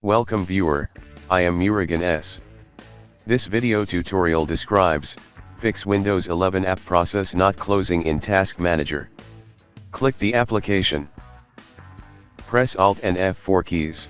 Welcome viewer, I am Murugan S. This video tutorial describes, fix Windows 11 app process not closing in Task Manager. Click the application. Press Alt and F4 keys.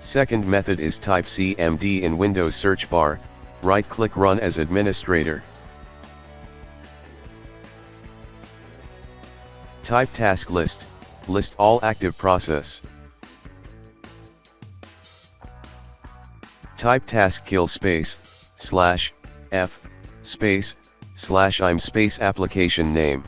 Second method is type CMD in Windows search bar, right-click Run as administrator. Type task list, list all active process. Type TaskKill /F /IM application name.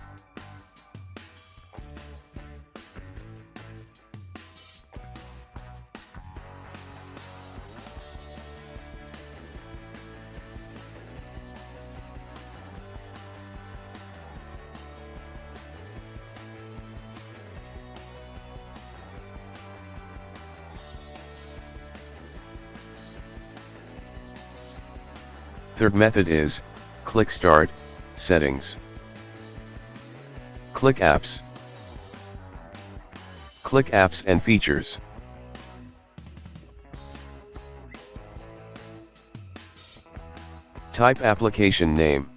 Third method is, click Start, Settings. Click Apps. Click Apps and Features. Type application name.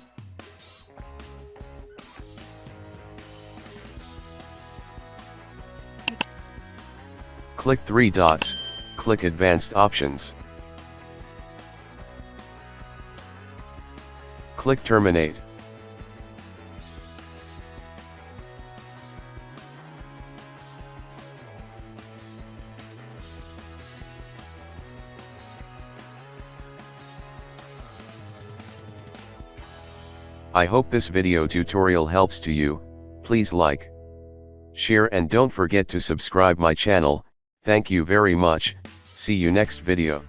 Click three dots, click Advanced Options. Click Terminate. I hope this video tutorial helps to you. Please like, share and don't forget to subscribe my channel. Thank you very much. See you next video.